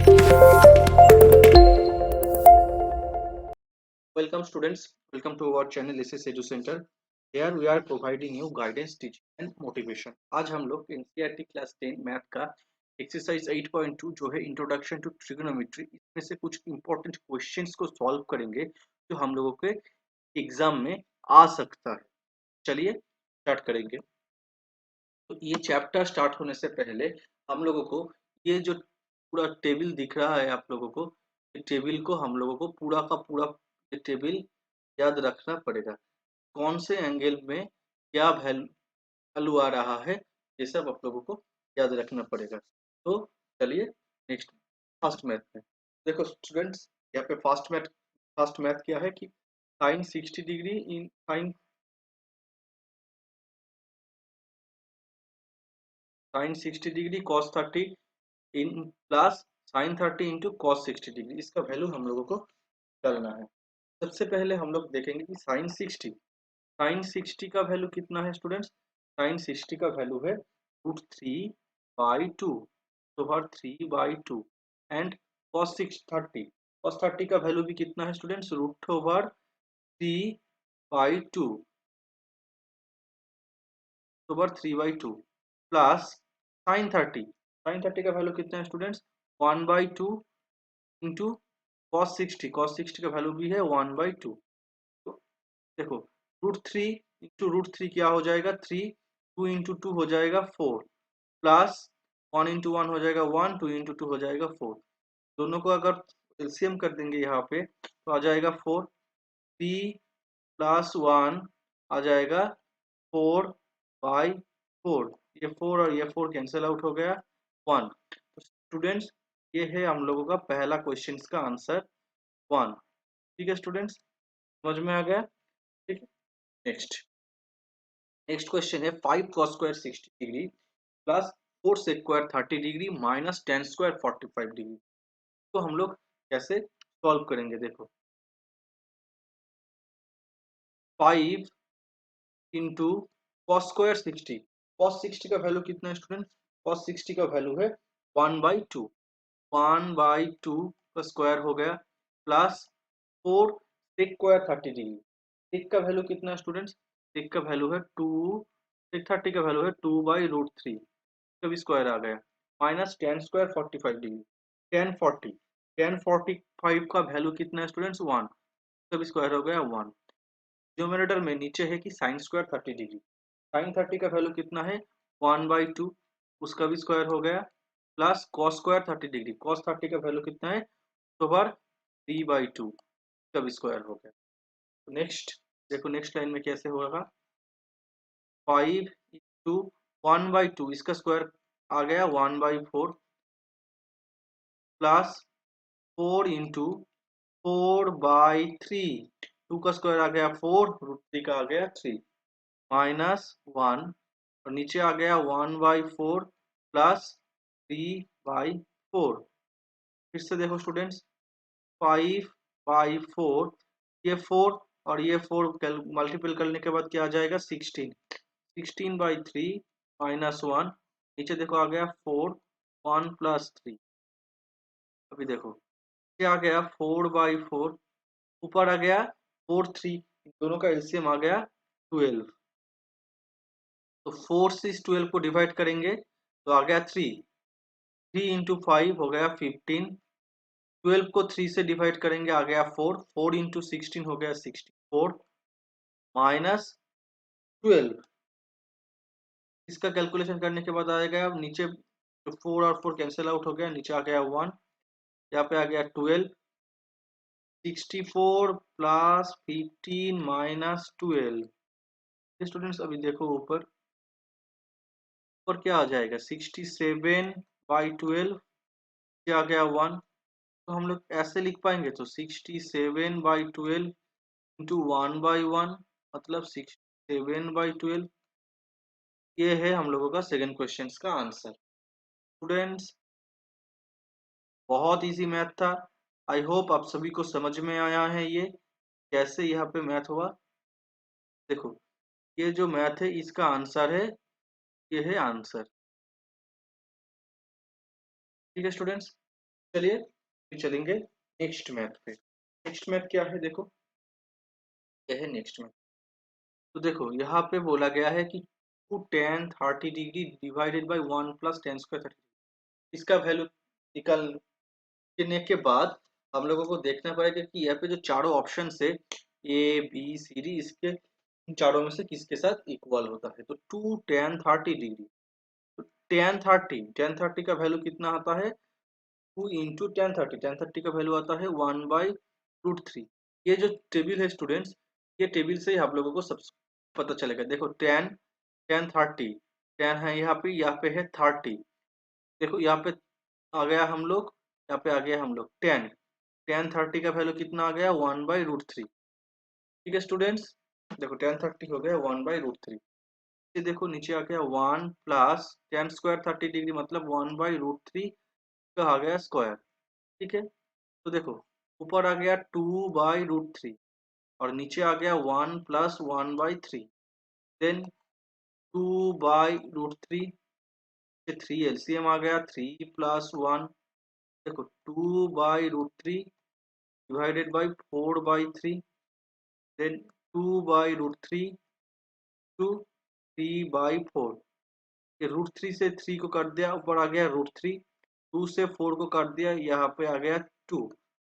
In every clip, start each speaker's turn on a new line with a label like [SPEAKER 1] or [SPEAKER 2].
[SPEAKER 1] Welcome students, welcome to our channel SS Edu Center. Here we are providing you guidance, teaching and motivation. आज हम लोग NCERT class 10 math का exercise 8.2 जो है introduction to trigonometry, इसमें से कुछ इंपॉर्टेंट क्वेश्चंस को सॉल्व करेंगे जो हम लोगों के एग्जाम में आ सकता है। चलिए स्टार्ट करेंगे। तो ये चैप्टर स्टार्ट होने से पहले हम लोगों को ये जो पूरा टेबल दिख रहा है आप लोगों को, ये टेबल को हम लोगों को पूरा का पूरा ये टेबल याद रखना पड़ेगा। कौन से एंगल में क्या वैल्यू आ रहा है, ये सब आप लोगों को याद रखना पड़ेगा। तो चलिए नेक्स्ट फर्स्ट मैथ में देखो स्टूडेंट्स, यहाँ पे फर्स्ट मैथ क्या है कि sine 60 degree in sine 60 degree cos 30 in plus sine 30 into cos 60 degree, इसका वैल्यू हम लोगों को करना है। सबसे पहले हम लोग देखेंगे कि साइन 60 का वैल्यू कितना है स्टूडेंट्स। साइन 60 का वैल्यू है √3/2, तो हर 3/2 एंड cos 30 का वैल्यू भी कितना है स्टूडेंट्स, √3/2 प्लस साइन 30 का वैल्यू कितना है स्टूडेंट्स, 1/2 इंटू cos 60 का वैल्यू भी है 1/2। तो देखो √3 क्या हो जाएगा 3, 2 इंटू 2 हो जाएगा 4 प्लस 1 इंटू 1 हो जाएगा 1, 2 इंटू 2 हो जाएगा 4। दोनों को अगर एलसीएम कर देंगे यहाँ पे तो आ जाएगा 4, 3 प्लस 1 आ जाएगा 4/4। ये 4 और ये 4 कैंसिल आउट हो गया 1। तो स्टूडेंट्स ये है हम लोगों का पहला क्वेश्चन का आंसर 1। ठीक है स्टूडेंट्स, समझ में आ गया। ठीक है, नेक्स्ट क्वेश्चन है 5 cos square 60 degree plus 4 sec square 30 degree minus 10 square 45 degree. तो हम लोग कैसे सॉल्व करेंगे, देखो 5 इंटू कॉस स्क्वायर 60, कॉस 60 का वैल्यू कितना है स्टूडेंट, कॉस 60 का वैल्यू है 1/2, 1/2 का स्क्वायर हो गया प्लस 4 sec स्क्वायर 30 डिग्री। सेक का वैल्यू कितना है स्टूडेंट्स, सेक का वैल्यू है 2, सेक 30 का वैल्यू है 2/√3, कभी स्क्वायर आ गया माइनस 10 स्क्वायर 45 डिग्री, 1045 का वैल्यू कितना है स्टूडेंट्स 1, कभी स्क्वायर हो गया 1। न्यूमरेटर में नीचे है कि साइन स्क्वायर 30 डिग्री, साइन 30 का वैल्यू कितना है 1/2, उसका भी स्क्वायर हो गया plus cos square 30 degree, cos 30 का वैल्यू कितना है तो बार 3/2, का भी स्क्वायर हो गया। तो नेक्स्ट देखो नेक्स्ट लाइन में कैसे होगा, 5 इंटू 1/2 इसका स्क्वायर आ गया 1/4 प्लस 4 इंटू 4/3, 2 का स्क्वायर आ गया 4, √3 का आ गया 3 माइनस 1 और नीचे आ गया 1/4 प्लस 3/4। फिर से देखो स्टूडेंट्स 5/4, ये 4 और ये 4 मल्टीपल करने के बाद क्या आ जाएगा 16/3 माइनस 1, नीचे देखो आ गया 4, 1 प्लस 3। अभी देखो क्या आ गया 4/4, ऊपर आ गया 4 3, दोनों का एलसीएम आ गया 12। तो 4 से इस 12 को डिवाइड करेंगे तो आ गया 3, 3 इंटू 5 हो गया 15, 12 को 3 से डिवाइड करेंगे आ गया 4, 4 इंटू 16 हो गया 64 माइनस 12। इसका कैलकुलेशन करने के बाद आएगा नीचे 4 और 4 कैंसिल आउट हो गया, नीचे आ गया 1, यहाँ पे आ गया 12, 64 प्लस 15 माइनस 12। स्टूडेंट्स अभी देखो ऊपर क्या आ जाएगा 67/12, क्या आ गया 1। तो हम लोग ऐसे लिख पाएंगे तो 67/12 इंटू 1/1 मतलब 67/12। ये है हम लोगों का सेकंड क्वेश्चन का आंसर। स्टूडेंट्स बहुत इजी मैथ था, आई होप आप सभी को समझ में आया है ये कैसे यहाँ पे मैथ हुआ। देखो ये जो मैथ है इसका आंसर है, ये है आंसर। ठीक है स्टूडेंट्स, चलिए फिर चलेंगे नेक्स्ट मैथ पे। नेक्स्ट मैथ क्या है देखो, क्या है नेक्स्ट मैथ। तो देखो यहाँ पे बोला गया है कि 2 tan 30 degree divided by 1 + tan² 30, इसका वैल्यू निकालने के बाद हम लोगों को देखना पड़ेगा कि यहाँ पे जो चारों ऑप्शन है ए बी सी डी, इसके इन चारों में से किसके साथ इक्वल होता है। तो 2 tan 30 डिग्री, तो टेन थर्टी का वैल्यू कितना आता है, 2 × tan 30, का वैल्यू आता है 1/√3। ये जो टेबल है स्टूडेंट्स, ये टेबल से ही आप लोगों को सब पता चलेगा। देखो टेन टेन थर्टी, टेन है यहाँ पे है 30। देखो यहाँ पे आ गया हम लोग, यहाँ पे आ गया हम लोग टेन, टेन 30 का वैल्यू कितना आ गया 1/√3। ठीक है स्टूडेंट्स, देखो टेन 30 हो गया 1/√3। ये देखो नीचे आ गया 1 + tan² 30 डिग्री मतलब 1/√3 का आ गया स्क्वायर। ठीक है, तो देखो ऊपर आ गया 2/√3 और नीचे आ गया 1 + 1/3, देन 2/√3 से 3 एलसीएम आ गया 3 + 1। देखो 2/√3 डिवाइडेड बाई 4/3, देन 2/√3 टू 3/4। ये √3 से 3 को काट दिया, ऊपर आ गया √3, 2 से 4 को काट दिया, यहाँ पे आ गया 2।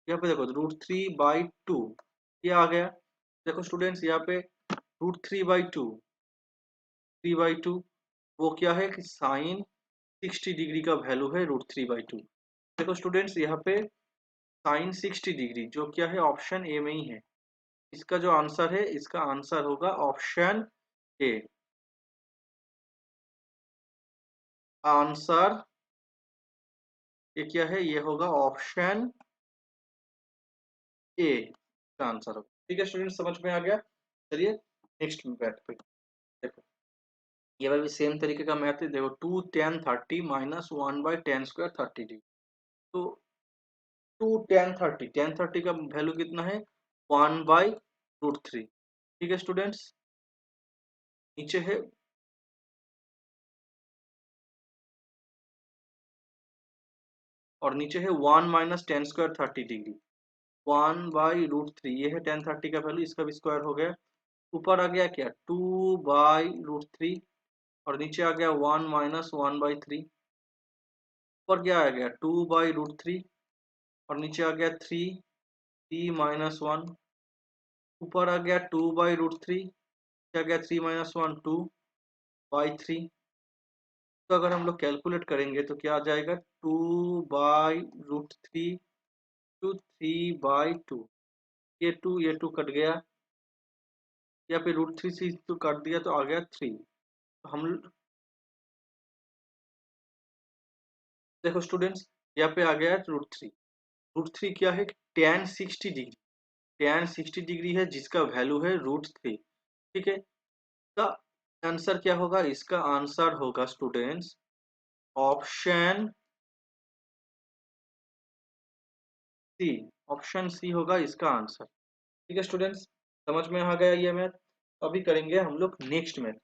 [SPEAKER 1] यहाँ पे देखो √3/2 ये आ गया। देखो स्टूडेंट्स यहाँ पे √3/2, 3/2 वो क्या है कि साइन 60 डिग्री का वैल्यू है √3/2। देखो स्टूडेंट्स यहाँ पे साइन 60 डिग्री जो क्या है ऑप्शन ए में ही है। इसका जो आंसर है, इसका आंसर होगा ऑप्शन ए। आंसर ये क्या है, ये होगा ऑप्शन ए का आंसर होगा। ठीक है स्टूडेंट, समझ में आ गया। चलिए नेक्स्ट मैथ पे देखो, ये भी सेम तरीके का मैथ है। देखो 2 tan 30 - 1/tan²30 डिग्री। तो 2 tan 30 का वैल्यू कितना है 1/√3। ठीक है स्टूडेंट्स, नीचे है और नीचे है 1 - tan²30 डिग्री, 1/√3 ये है tan 30 का वैल्यू, इसका भी स्क्वायर हो गया। ऊपर आ गया क्या 2/√3 और नीचे आ गया 1 - 1/3। ऊपर क्या आ गया 2/√3 और नीचे आ गया 3 - 1। ऊपर आ गया 2/√3, क्या गया 3 - 1 2/3। तो अगर हम लोग कैलकुलेट करेंगे तो क्या आ जाएगा 2/√3 टू 3/2। ये टू कट गया, या फिर √3 से तो काट दिया तो आ गया 3। तो हम देखो स्टूडेंट्स यहाँ पे आ गया √3। √3 क्या है, tan 60 डिग्री, tan 60 डिग्री है जिसका वैल्यू है √3। ठीक है, इसका आंसर क्या होगा, इसका आंसर होगा students option C. Option C होगा इसका आंसर। ठीक है स्टूडेंट्स, समझ में आ गया ये मैथ। अभी करेंगे हम लोग नेक्स्ट मैथ।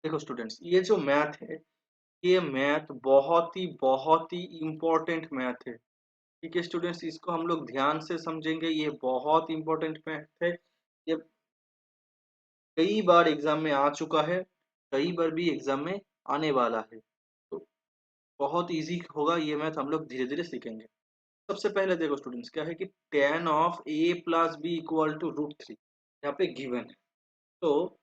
[SPEAKER 1] देखो स्टूडेंट्स ये जो मैथ है, ये मैथ बहुत ही इंपॉर्टेंट मैथ है। ठीक है स्टूडेंट्स, इसको हम लोग ध्यान से समझेंगे, ये बहुत इंपॉर्टेंट मैथ है। ये कई बार एग्जाम में आ चुका है, कई बार भी एग्जाम में आने वाला है। तो बहुत इजी होगा ये मैथ, हम लोग धीरे धीरे सीखेंगे। सबसे पहले देखो स्टूडेंट्स क्या है कि tan (a + b = √3) यहाँ पे गिवन है। तो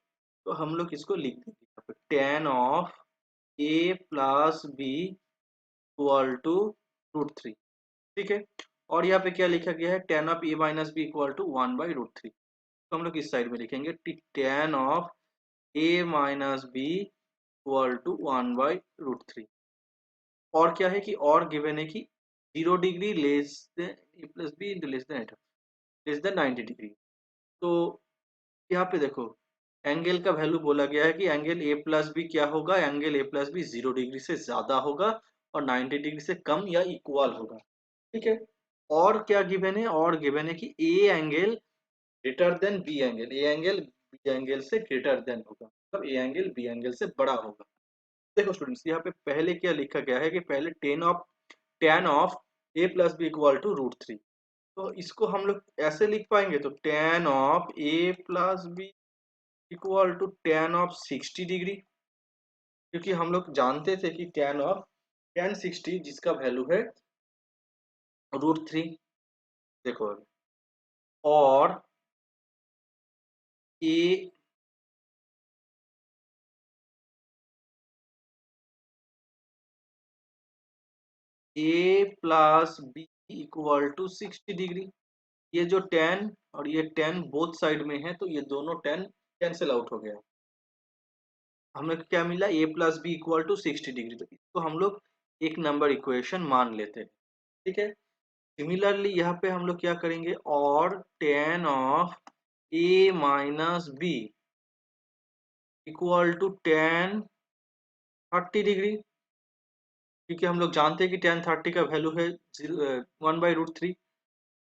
[SPEAKER 1] हम लोग इसको लिख देंगे यहाँ पे tan(a + b = √3)। ठीक है, और यहाँ पे क्या लिखा गया है tan(a - b = 1/√3)। तो हम लोग इस साइड में लिखेंगे tan(a - b = 1/√3)। और क्या है कि और गिवन है कि 0 degree less than a+b less than 90 degree. तो यहाँ पे देखो एंगल का वैल्यू बोला गया है कि एंगल a+b क्या होगा, एंगल a+b 0 डिग्री से ज्यादा होगा और 90 डिग्री से कम या इक्वल होगा। ठीक है, और क्या गिवन है, और गिवन है कि A angle greater than B angle, A angle B angle से ग्रेटर देन होगा, मतलब ए एंगल बी एंगल से बड़ा होगा। देखो स्टूडेंट्स यहाँ पे पहले क्या लिखा गया है कि पहले tan of a plus B equal to √3। तो इसको हम लोग ऐसे लिख पाएंगे, तो tan of a plus B equal to tan of 60 degree, क्योंकि हम लोग जानते थे कि tan 60 जिसका वैल्यू है √3। देखो अभी, और a plus B equal to 60 degree. ये जो tan और ये tan बोथ साइड में है, तो ये दोनों tan कैंसिल आउट हो गया। हमें क्या मिला, a plus B equal to 60 degree. तो इसको हम लोग एक नंबर इक्वेशन मान लेते हैं, ठीक है। सिमिलरली यहाँ पे हम लोग क्या करेंगे, और tan of a minus B equal to tan 30 degree, क्योंकि हम लोग जानते हैं कि tan 30 का वैल्यू है 1/√3।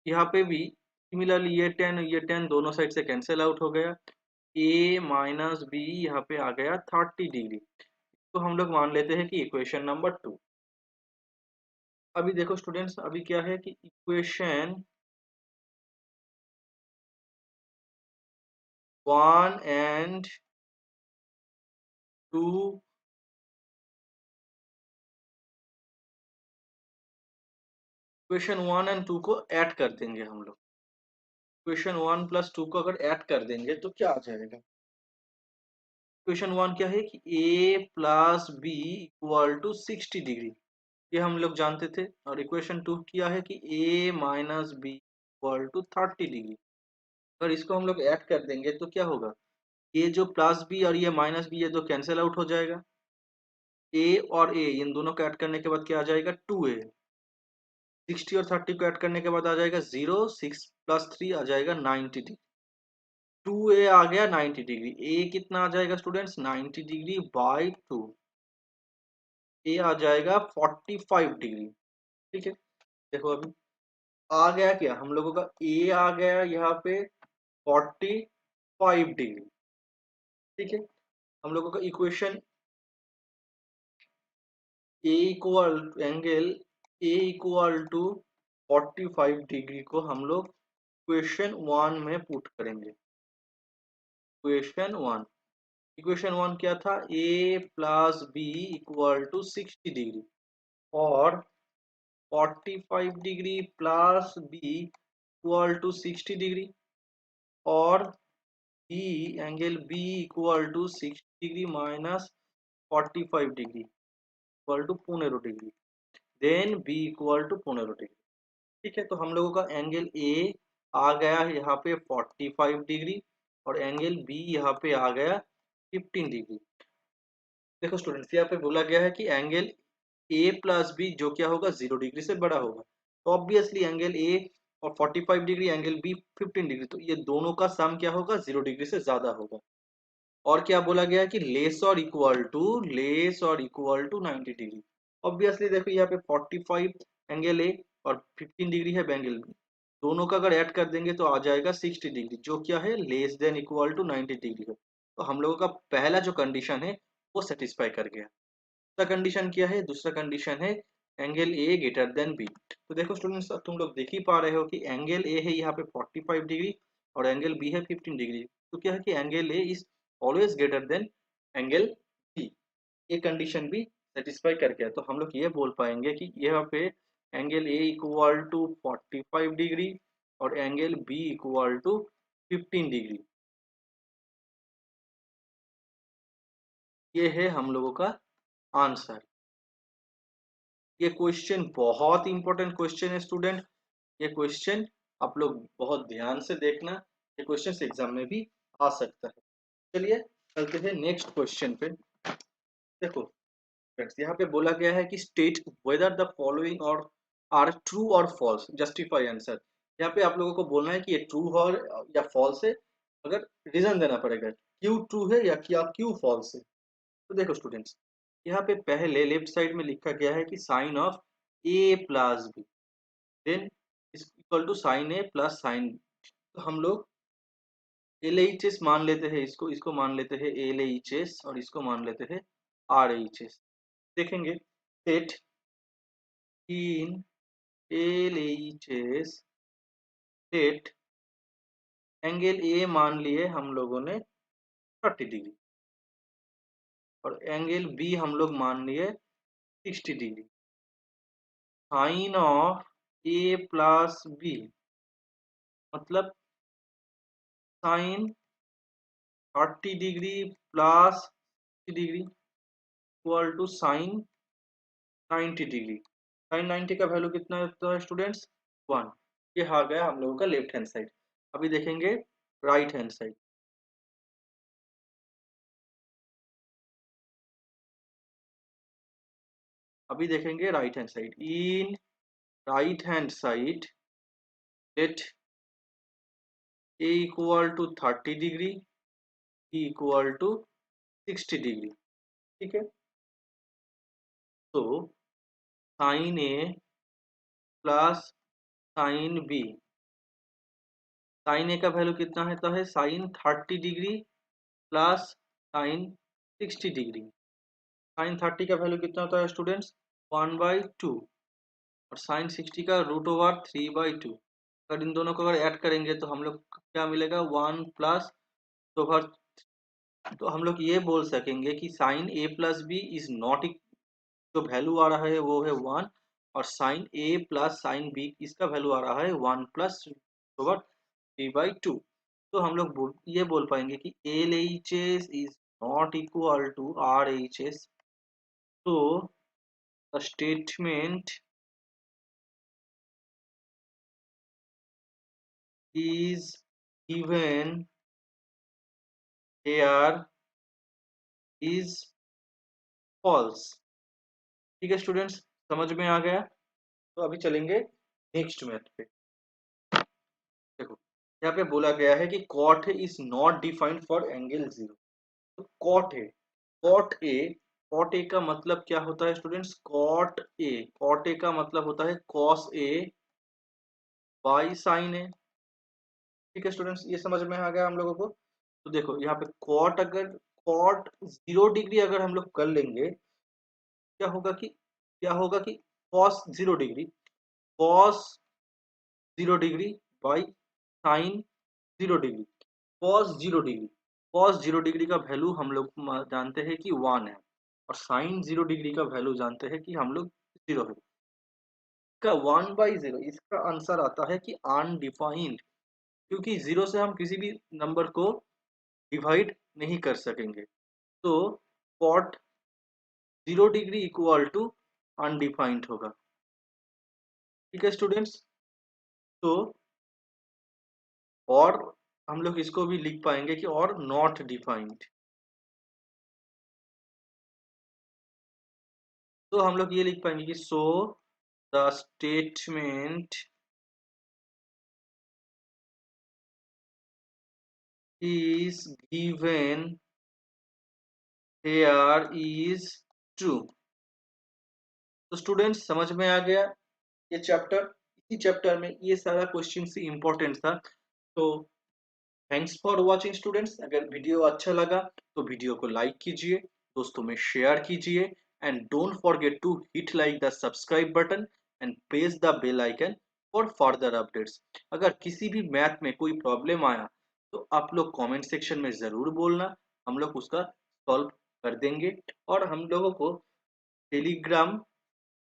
[SPEAKER 1] यहाँ पे भी सिमिलरली ये tan दोनों साइड से कैंसिल आउट हो गया। a माइनस बी यहाँ पे आ गया 30 डिग्री। तो हम लोग मान लेते हैं कि इक्वेशन नंबर 2। अभी देखो स्टूडेंट्स, अभी क्या है कि इक्वेशन 1 एंड 2, इक्वेशन 1 एंड 2 को ऐड कर देंगे हम लोग। इक्वेशन 1 प्लस 2 को अगर ऐड कर देंगे तो क्या आ जाएगा। इक्वेशन 1 क्या है कि a plus B equal to 60 degree, ये हम लोग जानते थे। और इक्वेशन 2 क्या है कि a minus B equal to 30 degree. अगर इसको हम लोग ऐड कर देंगे तो क्या होगा, ये जो प्लस बी और ये माइनस बी, ये दो कैंसिल आउट हो जाएगा। a और a इन दोनों को ऐड करने के बाद क्या आ जाएगा, 2a। 60 और 30 को ऐड करने के बाद आ जाएगा 0, 6 प्लस 3 आ जाएगा 90 डिग्री। 2a आ गया 90 डिग्री। a कितना आ जाएगा स्टूडेंट्स, 90 डिग्री बाई 2। a आ जाएगा 45 डिग्री, ठीक है। देखो अभी आ गया क्या हम लोगों का, a आ गया यहाँ पे 45 डिग्री, ठीक है। हम लोगों का equation angle a equal to 45 degree को हम लोग इक्वेशन 1 में पुट करेंगे। इक्वेशन 1 क्या था, a plus B equal to 60 degree, और 45 degree plus B equal to 60 degree, और B angle B equal to 60 degree minus 45 degree equal to 15 degree, then B equal to 15 degree, ठीक है। तो हम लोगों का एंगल ए आ गया यहाँ पे 45 डिग्री, और एंगल बी यहाँ पे आ गया 15 डिग्री। देखो स्टूडेंट्स, यहाँ पे बोला गया है कि एंगल ए प्लस बी जो क्या होगा, 0 डिग्री से बड़ा होगा। तो ऑब्वियसली एंगल ए और 45 डिग्री, एंगल बी 15 डिग्री, तो ये दोनों का सम क्या होगा, 0 डिग्री से ज्यादा होगा। और क्या बोला गया है कि लेस और इक्वल टू 90 डिग्री। ऑब्वियसली देखो यहाँ पे 45 एंगल ए और 15 डिग्री है एंगल बी, दोनों का अगर ऐड कर देंगे तो आ जाएगा 60 डिग्री, जो क्या है less than equal to 90 degree है। तो हम लोगों का पहला जो कंडीशन है वो सेटिस्फाई कर गया। दूसरा कंडीशन क्या है, दूसरा कंडीशन है angle A greater than B. तो देखो स्टूडेंट्स, तुम लोग देख ही पा रहे हो कि एंगल ए है यहाँ पे 45 डिग्री और एंगल बी है 15 डिग्री। तो क्या है कि angle A is always greater than angle B. ये कंडीशन भी सेटिस्फाई कर गया, तो हम लोग ये बोल पाएंगे कि यहाँ पे angle A equal to 45 degree और angle B equal to 15 degree. ये है हम लोगों का आंसर। ये क्वेश्चन बहुत इंपॉर्टेंट क्वेश्चन है स्टूडेंट। ये क्वेश्चन आप लोग बहुत ध्यान से देखना, ये क्वेश्चन एग्जाम में भी आ सकता है। चलिए चलते हैं नेक्स्ट क्वेश्चन पे। देखो फ्रेंड्स, यहाँ पे बोला गया है कि स्टेट वेदर द फॉलोइंग और आर ट्रू और फॉल्स, जस्टिफाई आंसर। यहाँ पे आप लोगों को बोलना है कि ये ट्रू और या फॉल्स है, अगर रीजन देना पड़ेगा क्यों ट्रू है या क्या क्यों फॉल्स है। तो देखो स्टूडेंट्स, यहाँ पे पहले लेफ्ट साइड में लिखा गया है कि sine of A plus B, then equal to sine A plus sine B. तो हम लोग एल एच एस मान लेते हैं, इसको इसको मान लेते हैं एल एच एस और इसको मान लेते हैं आर एच एस। देखेंगे set in LHS let angle A मान लिए हम लोगों ने 30 डिग्री और एंगल बी हम लोग मान लिए 60 degree. Sine of A plus B मतलब sine 30 degree plus 60 degree equal to sine 90 degree. Sine 90 का वैल्यू कितना होता है स्टूडेंट्स? 1। ये आ गया हम लोगों का लेफ्ट हैंड साइड। अभी देखेंगे राइट हैंड साइड। अभी देखेंगे right hand side. In right hand side let A equal to 30 degree, B equal to 60 degree. ठीक है, तो sine A plus sine B, sine A का वैल्यू कितना है? तो है sine 30 degree plus sine 60 degree. Sine 30 का वैल्यू कितना होता है स्टूडेंट्स? 1/2 और साइन 60 का √3/2। अगर इन दोनों को अगर ऐड करेंगे तो हम लोग क्या मिलेगा? 1 प्लस ओवर। तो हम लोग ये बोल सकेंगे कि sine A plus B is not, जो वैल्यू आ रहा है वो है 1 और sine A plus sine B इसका वैल्यू आ रहा है 1 प्लस ओवर 3/2। तो हम लोग ये बोल पाएंगे कि LHS is not equal to RHS। तो the statement is given here is false। ठीक है स्टूडेंट्स, समझ में आ गया? तो अभी चलेंगे नेक्स्ट मैथ पे। देखो यहाँ पे बोला गया है कि cot is not defined for angle 0। तो कॉट है, कॉट ए, कॉट ए का मतलब क्या होता है students? Cot A, cot A का मतलब होता है cos A by sine A. ठीक है स्टूडेंट्स, ये समझ में आ गया हम लोगों को? तो देखो यहाँ पे कॉट, अगर कॉट 0 डिग्री अगर हम लोग कर लेंगे, क्या होगा कि cos 0 degree, cos 0 degree by sine 0 degree, cos 0 degree, cos 0 degree का वैल्यू हम लोग जानते हैं कि 1 है और साइन 0 डिग्री का वैल्यू जानते हैं कि हम लोग 0 है। इसका 1/0, इसका आंसर आता है कि अनडिफाइंड, क्योंकि 0 से हम किसी भी नंबर को डिवाइड नहीं कर सकेंगे। तो cot 0 degree equal to undefined होगा। ठीक है स्टूडेंट्स, तो और हम लोग इसको भी लिख पाएंगे कि और नॉट डिफाइंड। तो हम लोग ये लिख पाएंगे कि so the statement is given here is true। तो स्टूडेंट्स समझ में आ गया ये चैप्टर? इसी चैप्टर में ये सारा क्वेश्चन से इम्पोर्टेंट था। तो थैंक्स फॉर वॉचिंग स्टूडेंट्स। अगर वीडियो अच्छा लगा तो वीडियो को लाइक कीजिए, दोस्तों में शेयर कीजिए and don't forget to hit like the subscribe button and press the bell icon for further updates. अगर किसी भी मैथ में कोई प्रॉब्लम आया तो आप लोग कमेंट सेक्शन में ज़रूर बोलना, हम लोग उसका सॉल्व कर देंगे। और हम लोगों को टेलीग्राम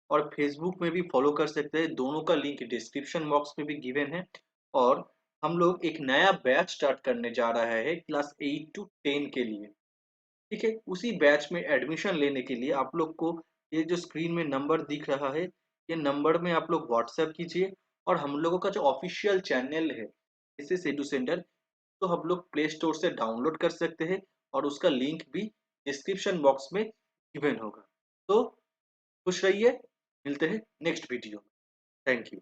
[SPEAKER 1] और फेसबुक में भी फॉलो कर सकते हैं, दोनों का लिंक डिस्क्रिप्शन बॉक्स में भी गिवन है। और हम लोग एक नया बैच स्टार्ट करने जा रहा है क्लास 8 to 10 के लिए। ठीक है, उसी बैच में एडमिशन लेने के लिए आप लोग को ये जो स्क्रीन में नंबर दिख रहा है, ये नंबर में आप लोग व्हाट्सएप कीजिए। और हम लोगों का जो ऑफिशियल चैनल है एसएस एडू सेंटर, तो हम लोग प्ले स्टोर से डाउनलोड कर सकते हैं और उसका लिंक भी डिस्क्रिप्शन बॉक्स में गिवन होगा। तो खुश रहिए, मिलते हैं नेक्स्ट वीडियो में। Thank you.